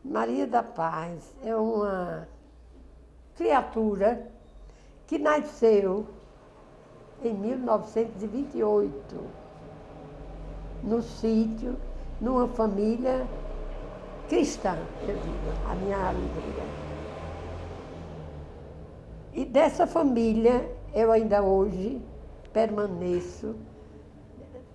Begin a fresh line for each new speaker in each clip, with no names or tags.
Maria da Paz é uma criatura que nasceu em 1928, no sítio, numa família cristã, eu digo, a minha alegria. E dessa família, eu ainda hoje permaneço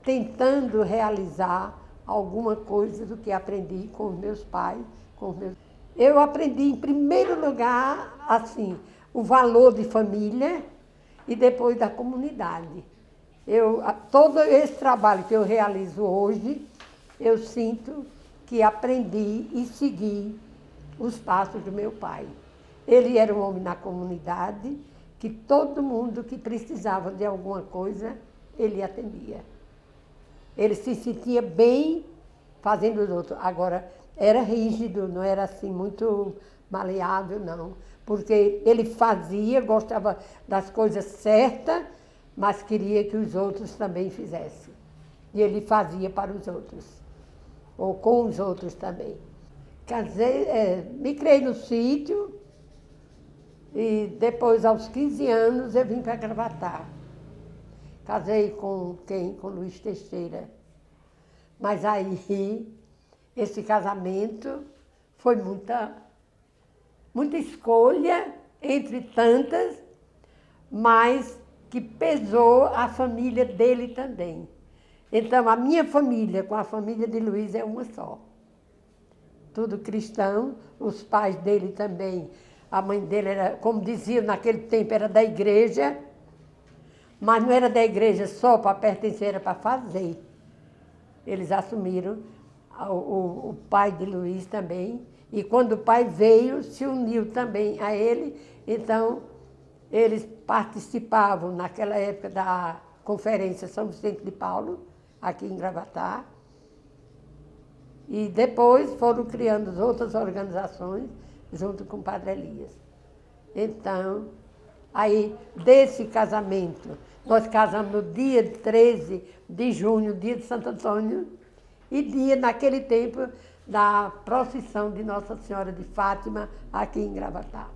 tentando realizar alguma coisa do que aprendi com os meus pais, com os meus... Eu aprendi, em primeiro lugar, assim, o valor de família e depois da comunidade. Todo esse trabalho que eu realizo hoje, eu sinto que aprendi e segui os passos do meu pai. Ele era um homem na comunidade, que todo mundo que precisava de alguma coisa, ele atendia. Ele se sentia bem fazendo os outros. Agora, era rígido, não era assim muito maleável, não. Porque ele fazia, gostava das coisas certas, mas queria que os outros também fizessem. E ele fazia para os outros, ou com os outros também. Me criei no sítio e depois, aos 15 anos, eu vim para Gravatar. Casei com quem? Com Luiz Teixeira. Mas aí, esse casamento foi muita escolha, entre tantas, mas que pesou a família dele também. Então, a minha família com a família de Luiz é uma só. Tudo cristão, os pais dele também. A mãe dele era, como dizia naquele tempo, era da igreja, mas não era da igreja só para pertencer, era para fazer. Eles assumiram, o pai de Luiz também, e quando o pai veio, se uniu também a ele, então eles participavam naquela época da Conferência São Vicente de Paulo, aqui em Gravatar, e depois foram criando as outras organizações, junto com o Padre Elias. Então, aí, desse casamento, nós casamos no dia 13 de junho, dia de Santo Antônio, e dia, naquele tempo, da procissão de Nossa Senhora de Fátima, aqui em Gravatar.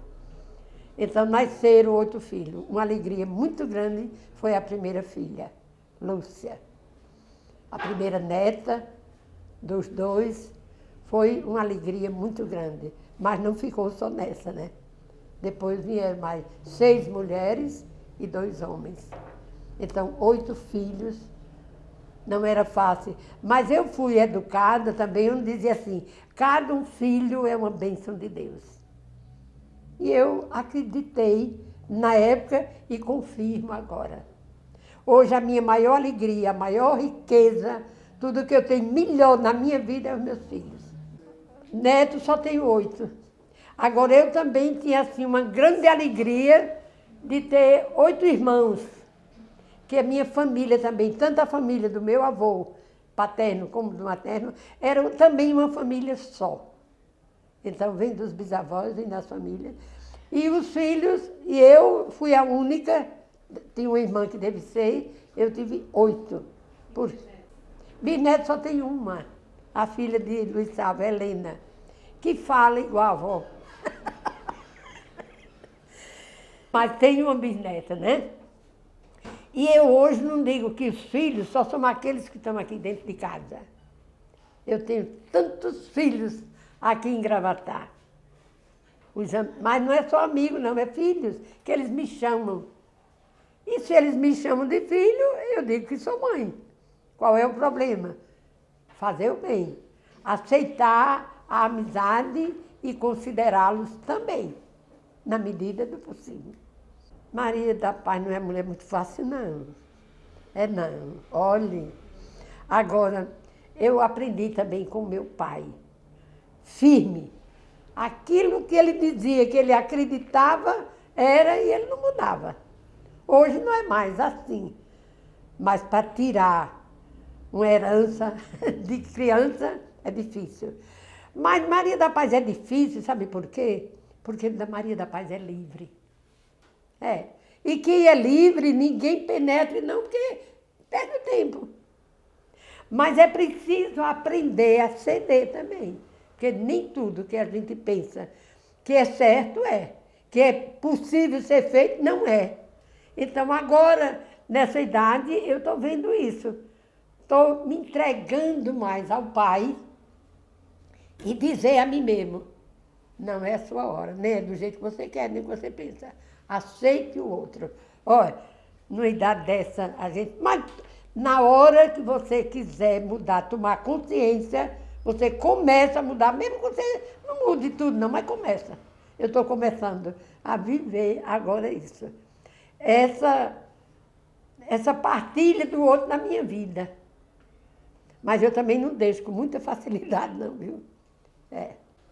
Então, nasceram 8 filhos. Uma alegria muito grande foi a primeira filha, Lúcia. A primeira neta dos 2 foi uma alegria muito grande, mas não ficou só nessa, né? Depois vieram mais 6 mulheres e 2 homens. Então, 8 filhos, não era fácil. Mas eu fui educada também, eu dizia assim, cada um filho é uma bênção de Deus. E eu acreditei na época e confirmo agora. Hoje a minha maior alegria, a maior riqueza, tudo que eu tenho melhor na minha vida é os meus filhos. Netos só tenho 8. Agora eu também tinha assim uma grande alegria de ter 8 irmãos, que a minha família também, tanto a família do meu avô, paterno como do materno, era também uma família só. Então vem dos bisavós, vem das famílias. E os filhos, e eu fui a única, tinha uma irmã que teve 6, eu tive 8. Bisneto só tem uma, a filha de Luiz Salvo, Helena, que fala igual a avó. Mas tem uma bisneta, né? E eu hoje não digo que os filhos só são aqueles que estão aqui dentro de casa. Eu tenho tantos filhos aqui em Gravatar. Mas não é só amigo, não, é filhos, que eles me chamam. E se eles me chamam de filho, eu digo que sou mãe. Qual é o problema? Fazer o bem. Aceitar a amizade e considerá-los também, na medida do possível. Maria da Paz não é mulher muito fácil, não. É não. Olhe, agora, eu aprendi também com meu pai. Firme. Aquilo que ele dizia, que ele acreditava, era e ele não mudava. Hoje não é mais assim. Mas para tirar uma herança de criança é difícil. Mas Maria da Paz é difícil, sabe por quê? Porque Maria da Paz é livre. É. E quem é livre, ninguém penetre, não, porque perde o tempo. Mas é preciso aprender a ceder também. porque nem tudo que a gente pensa que é certo é, que é possível ser feito, não é. Então agora, nessa idade, eu estou vendo isso. Estou me entregando mais ao Pai e dizer a mim mesmo, não é a sua hora, nem é do jeito que você quer, nem que você pensa. Aceite o outro. Olha, numa idade dessa, a gente... Mas na hora que você quiser mudar, tomar consciência, você começa a mudar, mesmo que você não mude tudo não, mas começa. Eu estou começando a viver agora isso. Essa partilha do outro na minha vida. Mas eu também não deixo com muita facilidade, não, viu?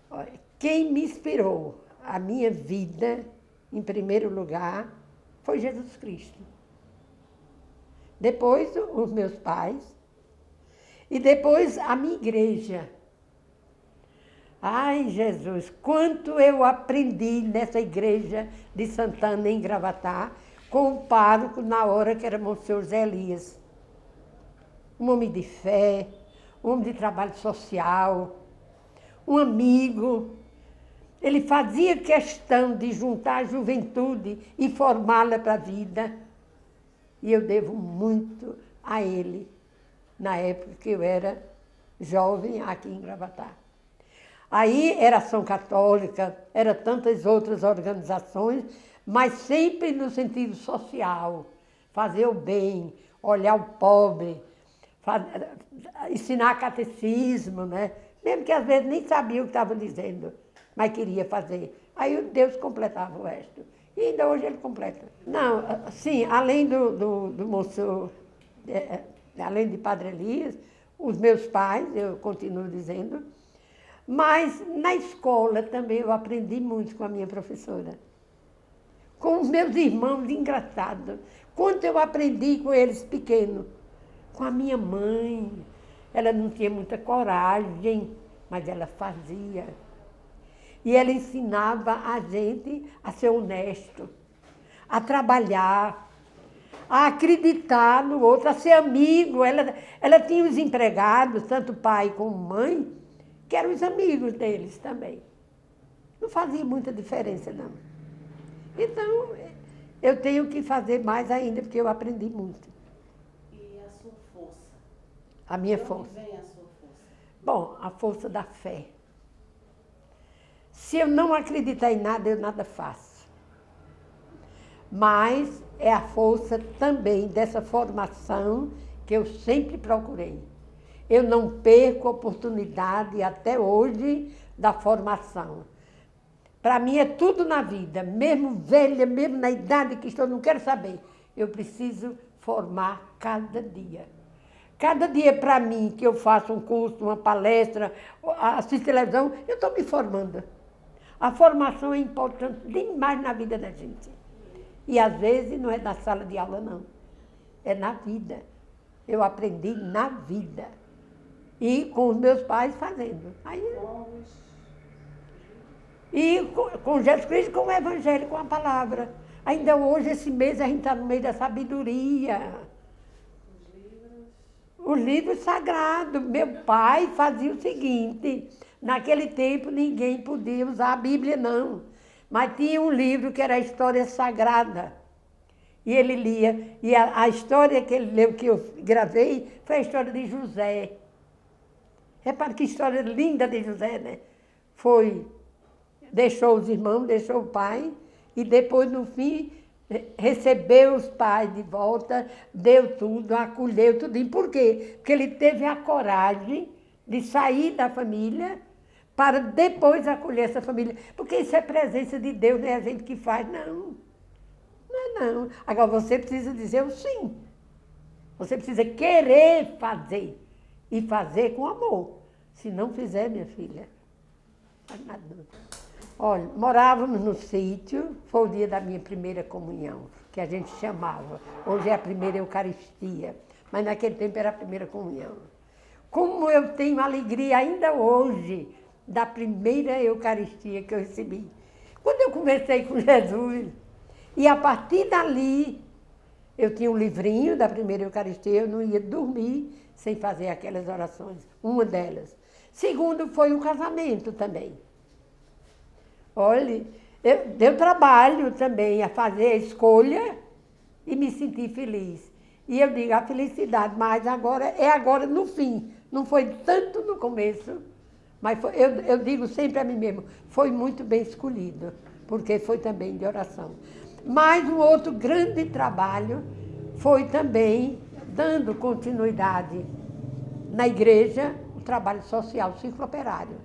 Olha, quem me inspirou a minha vida, em primeiro lugar, foi Jesus Cristo. Depois, os meus pais. E depois, a minha igreja. Ai, Jesus, quanto eu aprendi nessa igreja de Santana, em Gravatá, com o pároco na hora que era Monsenhor Zé Elias. Um homem de fé, um homem de trabalho social, um amigo. Ele fazia questão de juntar a juventude e formá-la para a vida. E eu devo muito a ele, na época que eu era jovem aqui em Gravatá. Aí era Ação Católica, era tantas outras organizações, mas sempre no sentido social, fazer o bem, olhar o pobre, ensinar catecismo, né? Mesmo que às vezes nem sabia o que estava dizendo, mas queria fazer. Aí Deus completava o resto. E ainda hoje ele completa. Não, sim, além do Monsenhor, além de Padre Elias, os meus pais, eu continuo dizendo, mas na escola também eu aprendi muito com a minha professora. Com os meus irmãos, engraçado. Quanto eu aprendi com eles pequenos. Com a minha mãe. Ela não tinha muita coragem, mas ela fazia. E ela ensinava a gente a ser honesto, a trabalhar, a acreditar no outro, a ser amigo. Ela tinha os empregados, tanto pai como mãe, que eram os amigos deles também. Não fazia muita diferença, não. Então, eu tenho que fazer mais ainda, porque eu aprendi muito.
E a sua força?
A minha
De onde
força.
vem a sua força?
Bom, a força da fé. Se eu não acreditar em nada, eu nada faço. Mas é a força também dessa formação que eu sempre procurei. Eu não perco a oportunidade até hoje da formação. Para mim é tudo na vida, mesmo velha, mesmo na idade que estou, não quero saber. Eu preciso formar cada dia. Cada dia para mim que eu faço um curso, uma palestra, assisto televisão, eu estou me formando. A formação é importante demais na vida da gente. E às vezes não é na sala de aula, não. É na vida. Eu aprendi na vida. E com os meus pais fazendo. Aí, e com Jesus Cristo, com o Evangelho, com a palavra. Ainda hoje, esse mês, a gente está no meio da sabedoria. Os livros sagrados. Meu pai fazia o seguinte, naquele tempo ninguém podia usar a Bíblia, não. Mas tinha um livro que era a História Sagrada. E ele lia. E a história que ele leu, que eu gravei, foi a história de José. Repara que história linda de José, né? Deixou os irmãos, deixou o pai, e depois, no fim, recebeu os pais de volta, deu tudo, acolheu tudo. Por quê? Porque ele teve a coragem de sair da família para depois acolher essa família. Porque isso é presença de Deus, não é a gente que faz, não. Não é não. Agora, você precisa dizer o sim. Você precisa querer fazer. E fazer com amor. Se não fizer, minha filha, não faz nada. Olha, morávamos no sítio, foi o dia da minha primeira comunhão, que a gente chamava. Hoje é a primeira Eucaristia, mas naquele tempo era a primeira comunhão. Como eu tenho alegria ainda hoje da primeira Eucaristia que eu recebi. Quando eu conversei com Jesus, e a partir dali, eu tinha um livrinho da primeira Eucaristia, eu não ia dormir sem fazer aquelas orações, uma delas. Segundo foi o casamento também. Olha, eu trabalho também a fazer a escolha e me sentir feliz. E eu digo, a felicidade, mas agora é agora no fim. Não foi tanto no começo, mas eu digo sempre a mim mesmo, foi muito bem escolhido, porque foi também de oração. Mas um outro grande trabalho foi também dando continuidade na igreja, o trabalho social, o ciclo operário.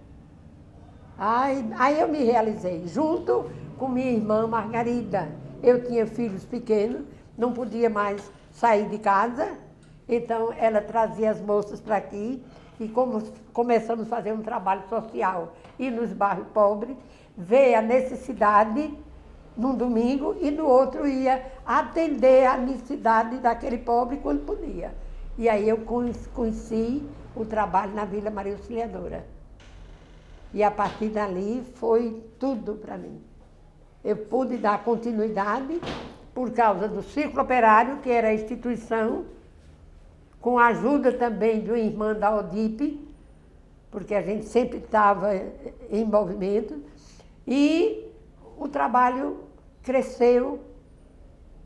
Aí eu me realizei, junto com minha irmã Margarida. Eu tinha filhos pequenos, não podia mais sair de casa, então ela trazia as moças para aqui e como começamos a fazer um trabalho social e nos bairros pobres, veio a necessidade num domingo e no outro ia atender a necessidade daquele pobre quando podia. E aí eu conheci o trabalho na Vila Maria Auxiliadora. E a partir dali foi tudo para mim. Eu pude dar continuidade por causa do Círculo Operário, que era a instituição, com a ajuda também de uma irmã da ODIP, porque a gente sempre estava em movimento, e o trabalho cresceu,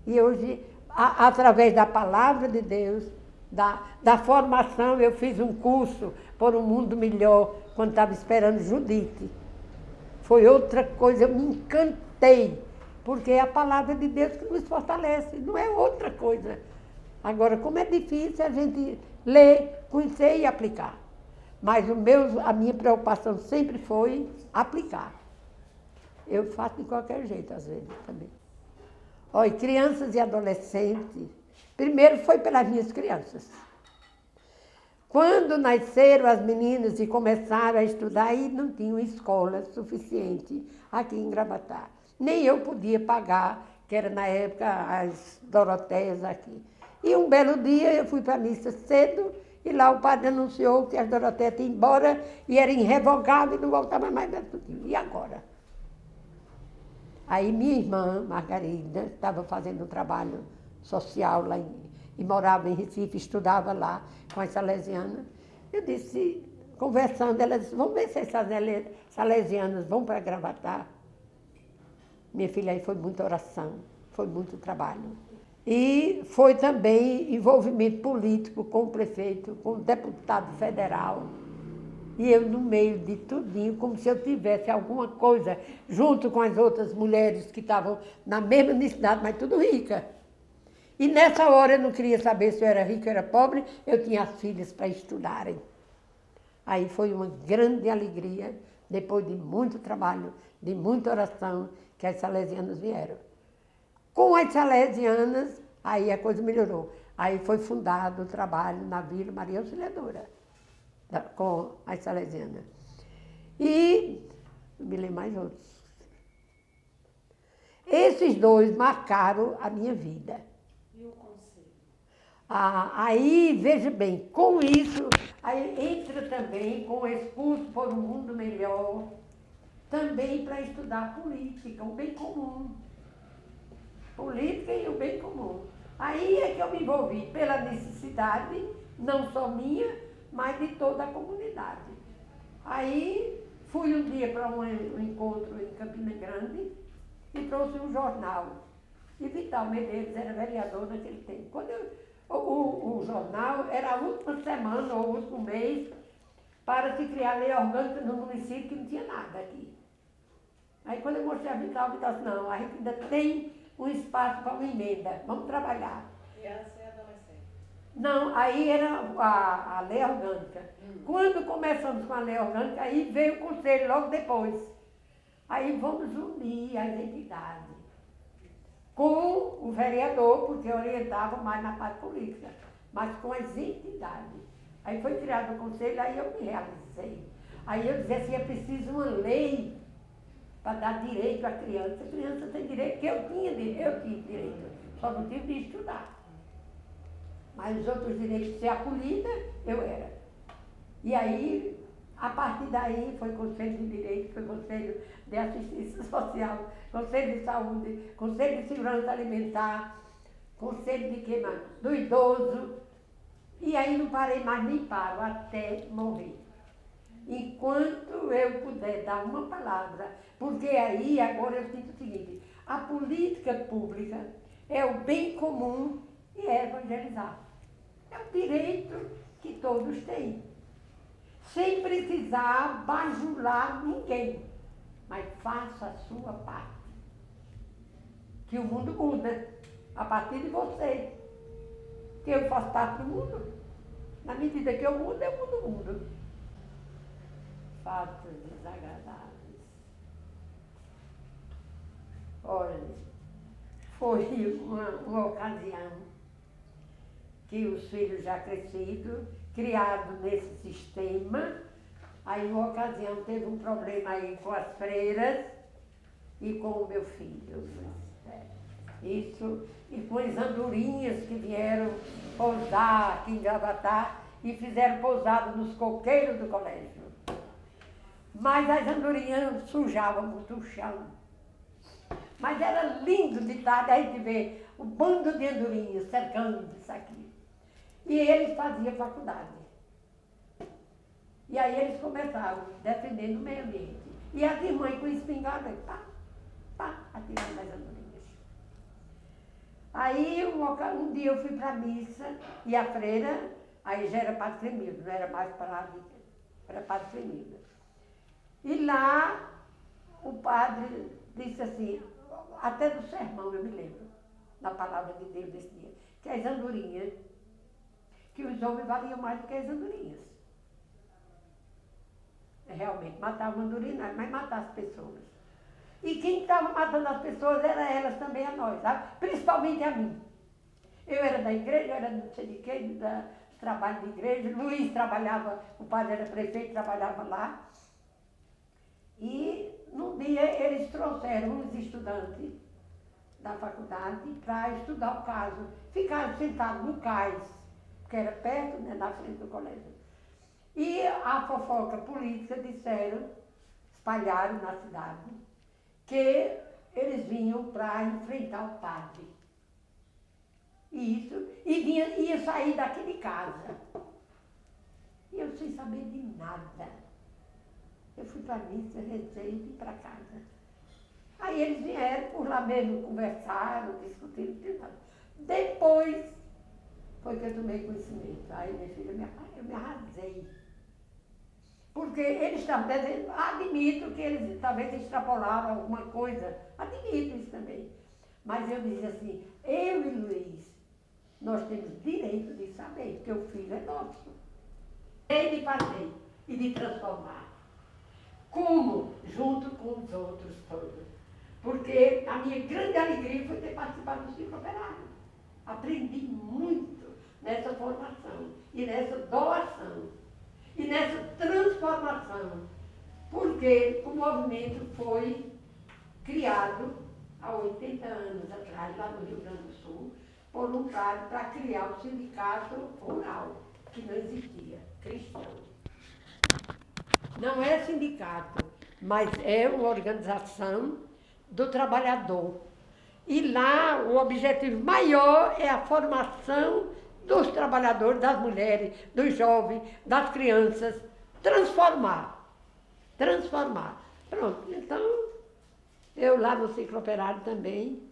e hoje, através da palavra de Deus, da formação, eu fiz um curso por um mundo melhor, quando estava esperando Judite. Foi outra coisa, eu me encantei, porque é a palavra de Deus que nos fortalece, não é outra coisa. Agora, como é difícil a gente ler, conhecer e aplicar. Mas a minha preocupação sempre foi aplicar. Eu faço de qualquer jeito, às vezes, também. Olha, crianças e adolescentes, primeiro foi pelas minhas crianças. Quando nasceram as meninas e começaram a estudar, aí não tinham escola suficiente aqui em Gravatá. Nem eu podia pagar, que era na época as Doroteias aqui. E um belo dia eu fui para a missa cedo e lá o padre anunciou que as Doroteias tinham ido embora e era irrevogável e não voltava mais dentro do time. E agora? Aí minha irmã, Margarida, estava fazendo um trabalho social lá e morava em Recife, estudava lá com as salesianas. Eu disse, conversando, elas disse, vamos ver se essas salesianas vão para Gravatá. Minha filha, aí foi muita oração, foi muito trabalho. E foi também envolvimento político com o prefeito, com o deputado federal. E eu no meio de tudinho, como se eu tivesse alguma coisa, junto com as outras mulheres que estavam na mesma necessidade, mas tudo rica. E nessa hora eu não queria saber se eu era rica ou era pobre, eu tinha as filhas para estudarem. Aí foi uma grande alegria, depois de muito trabalho, de muita oração, que as salesianas vieram. Com as salesianas, aí a coisa melhorou. Aí foi fundado o trabalho na Vila Maria Auxiliadora, com as salesianas. E me lembro mais outros. Esses dois marcaram a minha vida.
E o conselho?
Aí, veja bem, com isso, aí entra também com o Expulso por um Mundo Melhor, também para estudar política, o bem comum. Política e o bem comum. Aí é que eu me envolvi pela necessidade, não só minha, mas de toda a comunidade. Aí fui um dia para um encontro em Campina Grande e trouxe um jornal. E Vital Medeiros era vereador naquele tempo. Quando o jornal era a última semana ou o último mês para se criar lei orgânica no município que não tinha nada aqui. Aí quando eu mostrei a Vital disse, não, a gente ainda tem um espaço para uma emenda, vamos trabalhar.
E era ser adolescente?
Não, aí era a lei orgânica. Quando começamos com a lei orgânica, aí veio o conselho logo depois. Aí vamos unir as entidades com o vereador, porque orientava mais na parte política, mas com as entidades. Aí foi criado o conselho, aí eu me realizei. Aí eu dizia assim, é preciso uma lei para dar direito à criança. A criança tem direito, que eu tinha direito, só não tive de estudar. Mas os outros direitos de ser acolhida, eu era. E aí, a partir daí, foi Conselho de Direito, foi Conselho de Assistência Social, Conselho de Saúde, Conselho de Segurança Alimentar, Conselho de quê mais? Do Idoso. E aí não parei mais, nem paro, até morrer. enquanto eu puder dar uma palavra, porque aí agora eu sinto o seguinte, a política pública é o bem comum e é evangelizar. É o direito que todos têm, sem precisar bajular ninguém, mas faça a sua parte. Que o mundo muda a partir de você. Que eu faço parte do mundo. Na medida que eu mudo, eu mudo o mundo. Fatos desagradáveis. Olha, foi uma ocasião que os filhos já crescidos, criados nesse sistema, aí uma ocasião teve um problema aí com as freiras e com o meu filho. Isso, e com as andorinhas que vieram pousar aqui em Gravatá e fizeram pousada nos coqueiros do colégio. Mas as andorinhas sujavam muito o chão. Mas era lindo de tarde a gente ver o bando de andorinhas cercando isso aqui. E eles faziam faculdade. E aí eles começaram defendendo o meio ambiente. E as irmãs com espingarda, pá, atirando as andorinhas. Aí um dia eu fui para a missa e a freira, aí já era Padre Clemildo, não era mais para Padre Clemildo. E lá o padre disse assim, até do sermão eu me lembro, na palavra de Deus desse dia, que as andorinhas, que os homens valiam mais do que as andorinhas. Realmente, matavam andorinhas, mas matavam as pessoas. E quem estava matando as pessoas era elas também a nós, sabe? Principalmente a mim. Eu era da igreja, eu era não sei de quê, do trabalho de igreja. Luiz trabalhava, o padre era prefeito, trabalhava lá. E num dia eles trouxeram uns estudantes da faculdade para estudar o caso. Ficaram sentados no cais, que era perto, né, na frente do colégio. E a fofoca política disseram, espalharam na cidade, que eles vinham para enfrentar o padre. Isso, e ia sair daqui de casa. E eu sem saber de nada. Eu fui para a missa, rezei e vim para casa. Aí eles vieram por lá mesmo, conversaram, discutiram, não nada. Depois foi que eu tomei conhecimento. Aí minha filha, eu me arrasei. Porque eles estavam dizendo, admito que eles talvez extrapolaram alguma coisa, admito isso também. Mas eu dizia assim, eu e Luiz, nós temos direito de saber, porque o filho é nosso. E de fazer e de transformar. Como? Junto com os outros todos. Porque a minha grande alegria foi ter participado do ciclo operário. Aprendi muito nessa formação e nessa doação. E nessa transformação, porque o movimento foi criado há 80 anos atrás, lá no Rio Grande do Sul, voluntário para criar o sindicato rural, que não existia, cristão. Não é sindicato, mas é uma organização do trabalhador. E lá o objetivo maior é a formação dos trabalhadores, das mulheres, dos jovens, das crianças, transformar. Pronto, então, eu lá no ciclo operário também,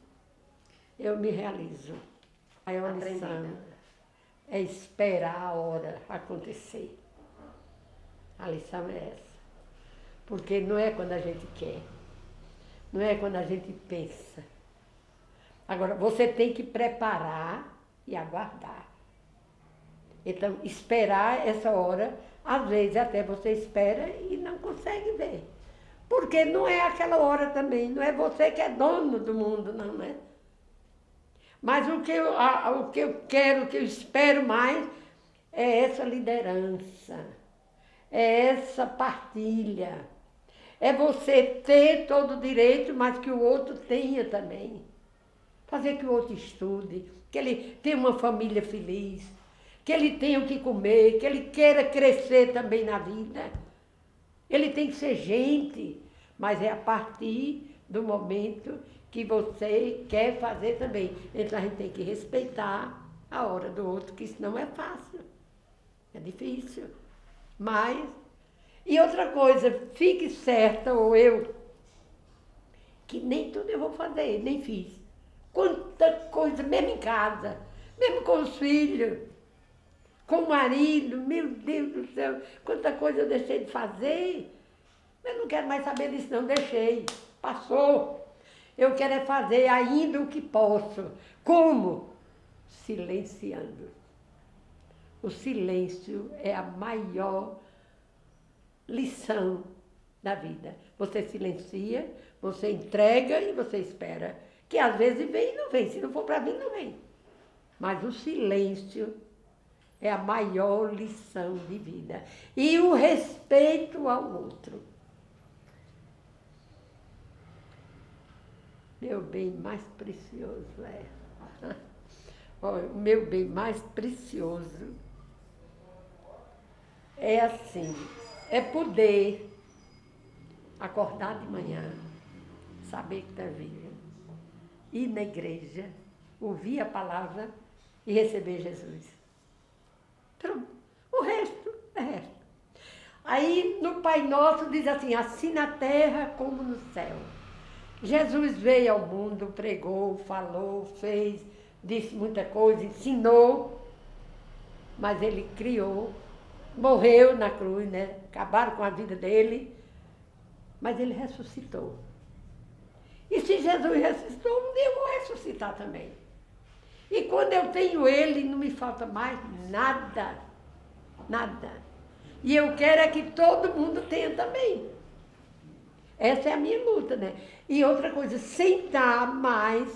eu me realizo. A maior lição é esperar a hora acontecer. A lição é essa. Porque não é quando a gente quer, não é quando a gente pensa. Agora, você tem que preparar e aguardar. Então, esperar essa hora, às vezes até você espera e não consegue ver. Porque não é aquela hora também, não é você que é dono do mundo, não é? Mas o que eu quero, o que eu espero mais, é essa liderança, é essa partilha. É você ter todo o direito, mas que o outro tenha também. Fazer que o outro estude, que ele tenha uma família feliz, que ele tenha o que comer, que ele queira crescer também na vida. Ele tem que ser gente, mas é a partir do momento que você quer fazer também. Então a gente tem que respeitar a hora do outro, que isso não é fácil, é difícil. Mas, E outra coisa, fique certa, ou eu, que nem tudo eu vou fazer, nem fiz. Quanta coisa, mesmo em casa, mesmo com os filhos, com o marido, meu Deus do céu, quanta coisa eu deixei de fazer. Eu não quero mais saber disso, não, deixei, passou. Eu quero é fazer ainda o que posso. Como? Silenciando. O silêncio é a maior lição da vida. Você silencia, você entrega e você espera. Que às vezes vem e não vem. Se não for para vir, não vem. Mas o silêncio é a maior lição de vida. E o respeito ao outro. Meu bem mais precioso é. Olha, o meu bem mais precioso é assim, é poder acordar de manhã, saber que está vivo, ir na igreja, ouvir a palavra e receber Jesus. Pronto. O resto é resto. Aí no Pai Nosso diz assim na terra como no céu. Jesus veio ao mundo, pregou, falou, fez, disse muita coisa, ensinou, mas ele criou, morreu na cruz, né? Acabaram com a vida dele, mas ele ressuscitou. E se Jesus ressuscitou, um dia eu vou ressuscitar também. E quando eu tenho ele, não me falta mais nada, nada. E eu quero é que todo mundo tenha também. Essa é a minha luta, né? E outra coisa, sem estar mais,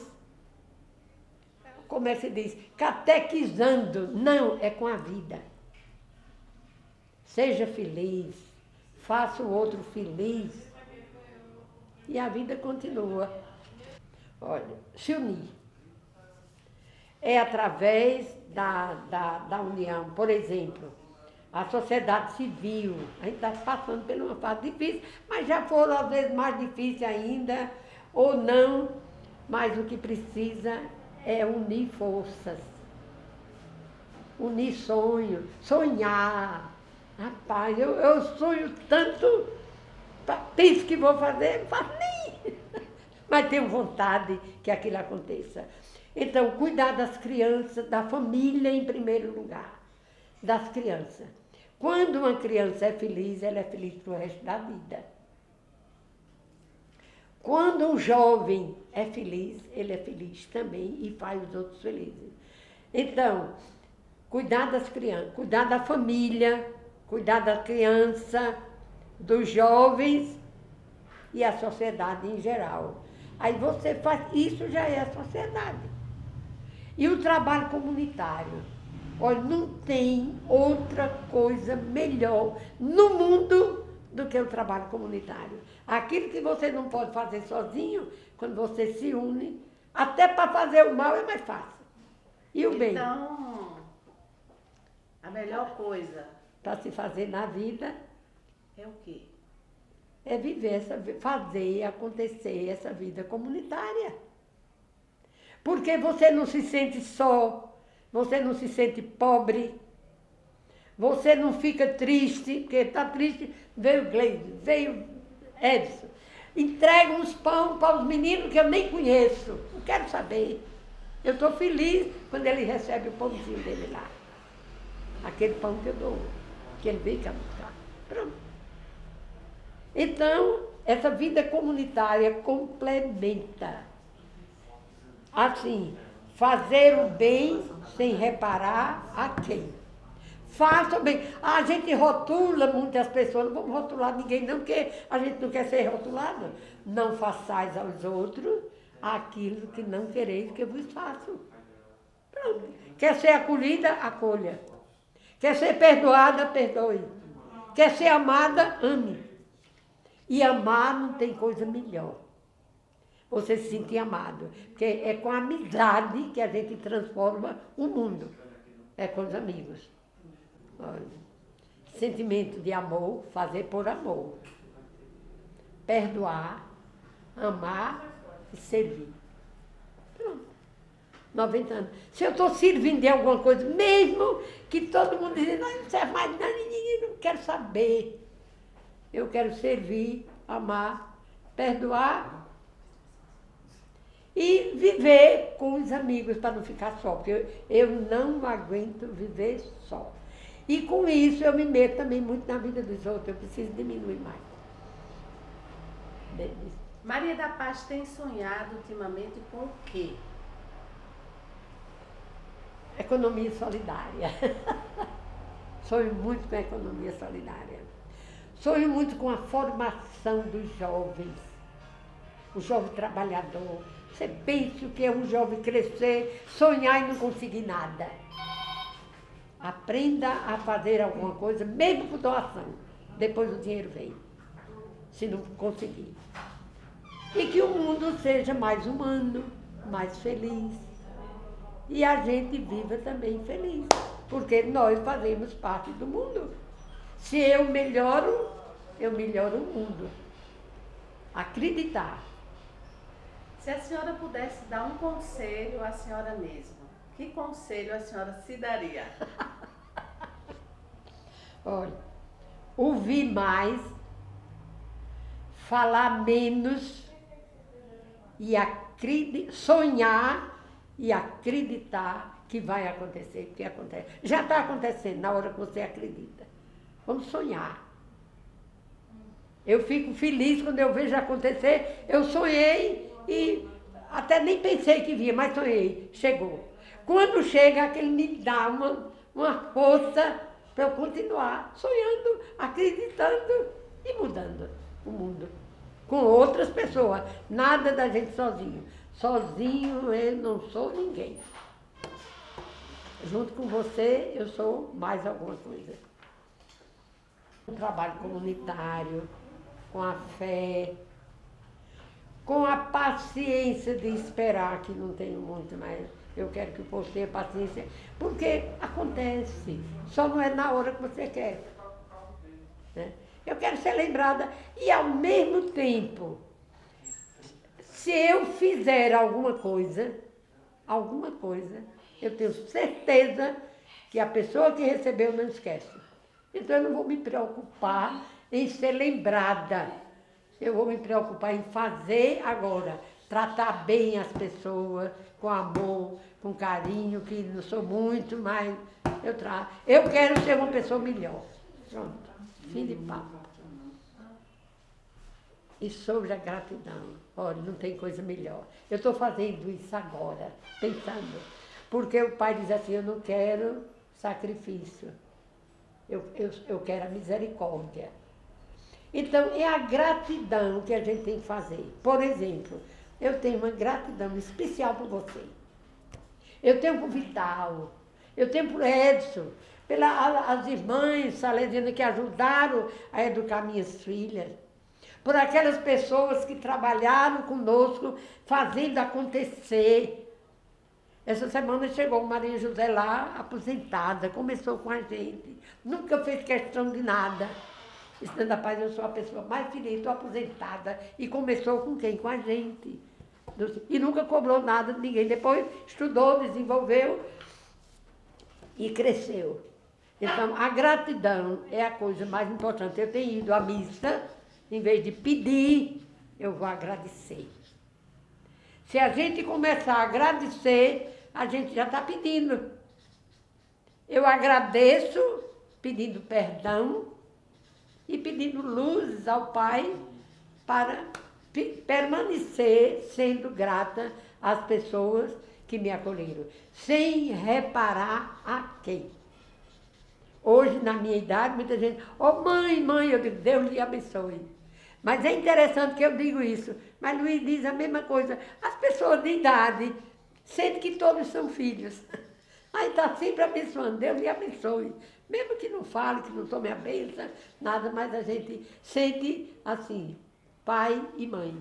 como é que se diz, catequizando. Não, é com a vida. Seja feliz, faça o outro feliz. E a vida continua. Olha, se unir. É através da união. Por exemplo, a sociedade civil. A gente está passando por uma fase difícil, mas já foram às vezes mais difícil ainda, ou não. Mas o que precisa é unir forças, unir sonhos, sonhar. Rapaz, eu sonho tanto, penso que vou fazer, não faço nem. Mas tenho vontade que aquilo aconteça. Então, cuidar das crianças, da família em primeiro lugar, das crianças. Quando uma criança é feliz, ela é feliz para o resto da vida. Quando um jovem é feliz, ele é feliz também e faz os outros felizes. Então, cuidar das crianças, cuidar da família, cuidar da criança, dos jovens e a sociedade em geral. Aí você faz, isso já é a sociedade. E o trabalho comunitário. Olha, não tem outra coisa melhor no mundo do que o trabalho comunitário. Aquilo que você não pode fazer sozinho, quando você se une, até para fazer o mal é mais fácil. E o bem?
Então, a melhor coisa
para se fazer na vida
é o quê?
É viver, fazer acontecer essa vida comunitária. Porque você não se sente só, você não se sente pobre, você não fica triste, porque está triste, veio Gleide, veio Edson, entrega uns pão para os meninos que eu nem conheço, não quero saber. Eu estou feliz quando ele recebe o pãozinho dele lá. Aquele pão que eu dou, que ele veio cá buscar. Pronto. Então, essa vida comunitária complementa. Assim, fazer o bem sem reparar a quem. Faça o bem. A gente rotula muitas pessoas, não vamos rotular ninguém não, porque a gente não quer ser rotulado. Não façais aos outros aquilo que não quereis que eu vos faço. Pronto. Quer ser acolhida? Acolha. Quer ser perdoada? Perdoe. Quer ser amada? Ame. E amar não tem coisa melhor. Você se sentir amado. Porque é com a amizade que a gente transforma o mundo. É com os amigos. Olha, sentimento de amor, fazer por amor. Perdoar, amar e servir. Pronto. 90 anos. Se eu estou servindo de alguma coisa, mesmo que todo mundo diz, não serve mais, não quero saber. eu quero servir, amar, perdoar e viver com os amigos para não ficar só, porque eu não aguento viver só. E com isso eu me meto também muito na vida dos outros, eu preciso diminuir mais.
Maria da Paz tem sonhado ultimamente com o quê?
Economia solidária. Sonho muito com a economia solidária. Sonho muito com a formação dos jovens. O jovem trabalhador. Você pensa o que é um jovem crescer, sonhar e não conseguir nada. Aprenda a fazer alguma coisa, mesmo por doação. Depois o dinheiro vem, se não conseguir. E que o mundo seja mais humano, mais feliz. E a gente viva também feliz, porque nós fazemos parte do mundo. Se eu melhoro o mundo. Acreditar.
Se a senhora pudesse dar um conselho à senhora mesma, que conselho a senhora se daria?
Olha, ouvir mais, falar menos e sonhar e acreditar que vai acontecer, porque acontece. Já está acontecendo na hora que você acredita. Vamos sonhar. Eu fico feliz quando eu vejo acontecer. Eu sonhei e até nem pensei que via, mas sonhei. Chegou. Quando chega, aquele me dá uma força para eu continuar sonhando, acreditando e mudando o mundo. Com outras pessoas. Nada da gente sozinho. Sozinho eu não sou ninguém. Junto com você, eu sou mais alguma coisa. Um trabalho comunitário, com a fé, com a paciência de esperar, que não tenho muito, mas eu quero que o povo tenha paciência, porque acontece, só não é na hora que você quer. Né? Eu quero ser lembrada e, ao mesmo tempo, se eu fizer alguma coisa, eu tenho certeza que a pessoa que recebeu não esquece. Então eu não vou me preocupar em ser lembrada. Eu vou me preocupar em fazer agora, tratar bem as pessoas, com amor, com carinho, que não sou muito, mas eu trato. Eu quero ser uma pessoa melhor. Pronto, fim de papo. E sobre a gratidão, olha, não tem coisa melhor. Eu estou fazendo isso agora, pensando. Porque o pai diz assim, eu não quero sacrifício, eu quero a misericórdia. Então, é a gratidão que a gente tem que fazer. Por exemplo, eu tenho uma gratidão especial por você. Eu tenho por Vital, eu tenho por Edson, pelas irmãs salesianas que ajudaram a educar minhas filhas, por aquelas pessoas que trabalharam conosco, fazendo acontecer. Essa semana chegou Maria José lá, aposentada, começou com a gente, nunca fez questão de nada. Estando a paz, eu sou a pessoa mais feliz, estou aposentada. E começou com quem? Com a gente. E nunca cobrou nada de ninguém. Depois estudou, desenvolveu e cresceu. Então, a gratidão é a coisa mais importante. Eu tenho ido à missa, em vez de pedir, eu vou agradecer. Se a gente começar a agradecer, a gente já está pedindo. Eu agradeço, pedindo perdão e pedindo luz ao Pai para permanecer sendo grata às pessoas que me acolheram, sem reparar a quem. Hoje, na minha idade, muita gente, mãe, eu digo, Deus lhe abençoe. Mas é interessante que eu digo isso, mas Luiz diz a mesma coisa. As pessoas de idade sentem que todos são filhos. Aí está sempre abençoando, Deus lhe abençoe. Mesmo que não fale, que não tome a bênção, nada, mas a gente sente assim, pai e mãe.